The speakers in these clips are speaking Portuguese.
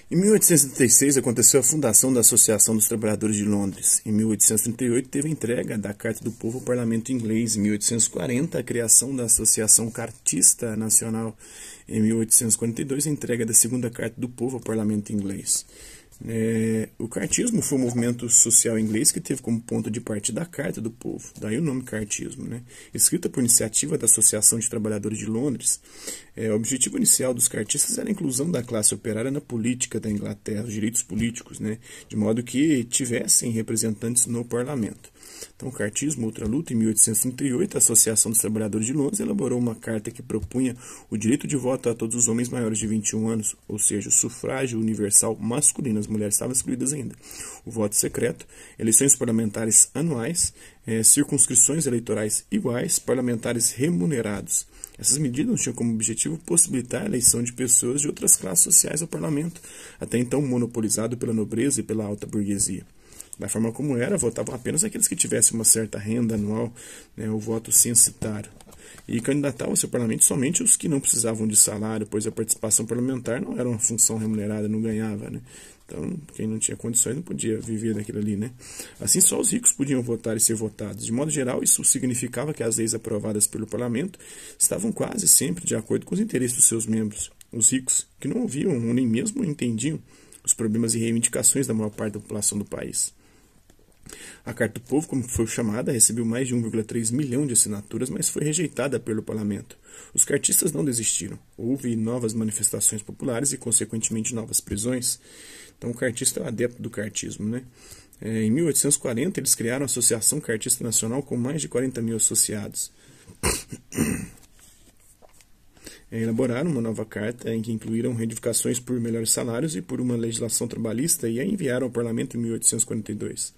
Em 1836 aconteceu a fundação da Associação dos Trabalhadores de Londres. Em 1838 teve a entrega da Carta do Povo ao Parlamento Inglês. Em 1840 a criação da Associação Cartista Nacional. Em 1842 a entrega da Segunda Carta do Povo ao Parlamento Inglês. O cartismo foi um movimento social inglês que teve como ponto de partida a Carta do Povo, daí o nome cartismo, escrita por iniciativa da Associação de Trabalhadores de Londres. O objetivo inicial dos cartistas era a inclusão da classe operária na política da Inglaterra, os direitos políticos, de modo que tivessem representantes no parlamento. Então, o cartismo, outra luta, em 1838, a Associação dos Trabalhadores de Londres elaborou uma carta que propunha o direito de voto a todos os homens maiores de 21 anos, ou seja, o sufrágio universal masculino, as mulheres estavam excluídas ainda, o voto secreto, eleições parlamentares anuais, circunscrições eleitorais iguais, parlamentares remunerados. Essas medidas tinham como objetivo possibilitar a eleição de pessoas de outras classes sociais ao parlamento, até então monopolizado pela nobreza e pela alta burguesia. Da forma como era, votavam apenas aqueles que tivessem uma certa renda anual, o voto censitário. E candidatavam-se ao parlamento somente os que não precisavam de salário, pois a participação parlamentar não era uma função remunerada, não ganhava. Então, quem não tinha condições não podia viver daquilo ali. Assim, só os ricos podiam votar e ser votados. De modo geral, isso significava que as leis aprovadas pelo parlamento estavam quase sempre de acordo com os interesses dos seus membros. Os ricos, que não ouviam ou nem mesmo entendiam os problemas e reivindicações da maior parte da população do país. A Carta do Povo, como foi chamada, recebeu mais de 1,3 milhão de assinaturas, mas foi rejeitada pelo parlamento. Os cartistas não desistiram. Houve novas manifestações populares e, consequentemente, novas prisões. Então, o cartista é o adepto do cartismo. Em 1840, eles criaram a Associação Cartista Nacional com mais de 40 mil associados. Elaboraram uma nova carta em que incluíram reivindicações por melhores salários e por uma legislação trabalhista e a enviaram ao parlamento em 1842.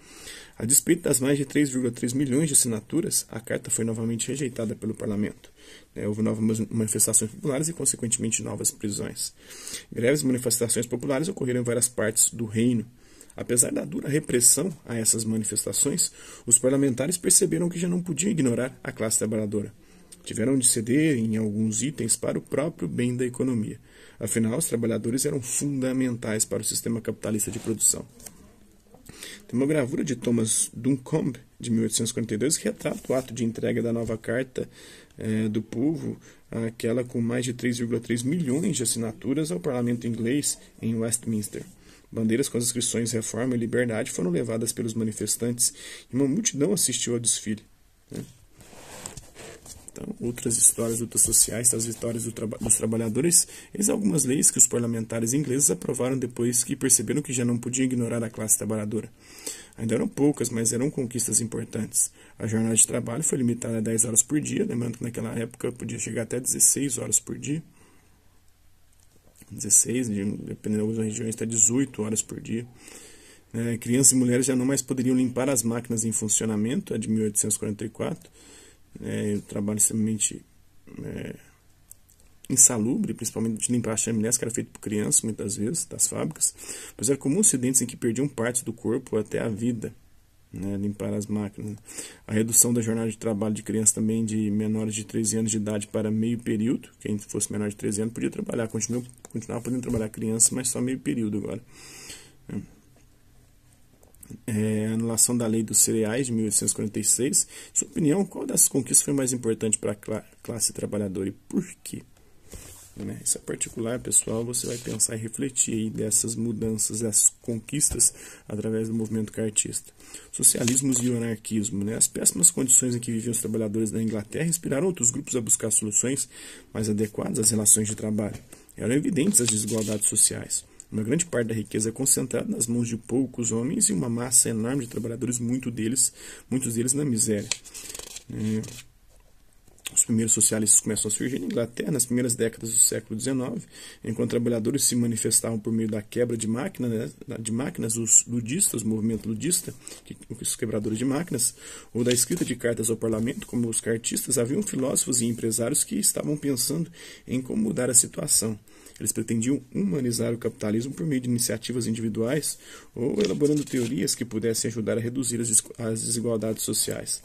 A despeito das mais de 3,3 milhões de assinaturas, a carta foi novamente rejeitada pelo parlamento. Houve novas manifestações populares e, consequentemente, novas prisões. Greves e manifestações populares ocorreram em várias partes do reino. Apesar da dura repressão a essas manifestações, os parlamentares perceberam que já não podiam ignorar a classe trabalhadora. Tiveram de ceder em alguns itens para o próprio bem da economia. Afinal, os trabalhadores eram fundamentais para o sistema capitalista de produção. Tem uma gravura de Thomas Duncombe, de 1842, que retrata o ato de entrega da nova Carta do Povo, aquela com mais de 3,3 milhões de assinaturas ao parlamento inglês em Westminster. Bandeiras com as inscrições Reforma e Liberdade foram levadas pelos manifestantes e uma multidão assistiu ao desfile. Então, outras histórias, lutas sociais, as vitórias dos trabalhadores, eis algumas leis que os parlamentares ingleses aprovaram depois que perceberam que já não podiam ignorar a classe trabalhadora. Ainda eram poucas, mas eram conquistas importantes. A jornada de trabalho foi limitada a 10 horas por dia, lembrando que naquela época podia chegar até 16 horas por dia. 16, dependendo de algumas regiões, até 18 horas por dia. Crianças e mulheres já não mais poderiam limpar as máquinas em funcionamento, a de 1844. O trabalho extremamente insalubre, principalmente de limpar as chaminés, que era feito por crianças, muitas vezes, das fábricas, pois era comum acidentes em que perdiam partes do corpo até a vida, limpar as máquinas. A redução da jornada de trabalho de crianças também de menores de 13 anos de idade para meio período, quem fosse menor de 13 anos podia trabalhar, continuava podendo trabalhar criança, mas só meio período agora. A anulação da lei dos cereais de 1846. Em sua opinião, qual dessas conquistas foi mais importante para a classe trabalhadora e por quê? Isso é particular, pessoal, você vai pensar e refletir aí dessas mudanças, dessas conquistas através do movimento cartista. Socialismos e o anarquismo. As péssimas condições em que viviam os trabalhadores da Inglaterra inspiraram outros grupos a buscar soluções mais adequadas às relações de trabalho. Eram evidentes as desigualdades sociais. Uma grande parte da riqueza é concentrada nas mãos de poucos homens e uma massa enorme de trabalhadores, muitos deles na miséria. Os primeiros socialistas começam a surgir na Inglaterra nas primeiras décadas do século XIX, enquanto trabalhadores se manifestavam por meio da quebra de máquinas, os ludistas, o movimento ludista, os quebradores de máquinas, ou da escrita de cartas ao parlamento, como os cartistas, haviam filósofos e empresários que estavam pensando em como mudar a situação. Eles pretendiam humanizar o capitalismo por meio de iniciativas individuais ou elaborando teorias que pudessem ajudar a reduzir as desigualdades sociais.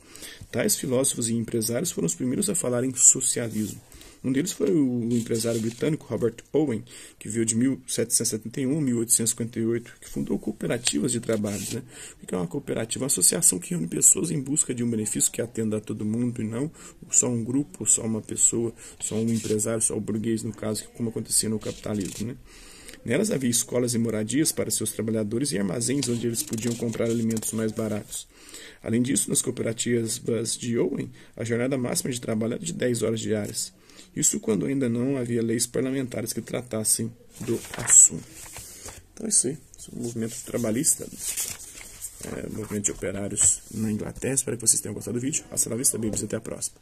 Tais filósofos e empresários foram os primeiros a falar em socialismo. Um deles foi o empresário britânico Robert Owen, que veio de 1771 a 1858, que fundou cooperativas de trabalhos. Né? O que é uma cooperativa? Uma associação que reúne pessoas em busca de um benefício que atenda a todo mundo e não só um grupo, só uma pessoa, só um empresário, só o burguês, no caso, como acontecia no capitalismo. Né? Nelas havia escolas e moradias para seus trabalhadores e armazéns onde eles podiam comprar alimentos mais baratos. Além disso, nas cooperativas de Owen, a jornada máxima de trabalho era de 10 horas diárias. Isso quando ainda não havia leis parlamentares que tratassem do assunto. Então é isso aí. O movimento trabalhista, movimento de operários na Inglaterra. Espero que vocês tenham gostado do vídeo. Hasta la vista, babies. Até a próxima.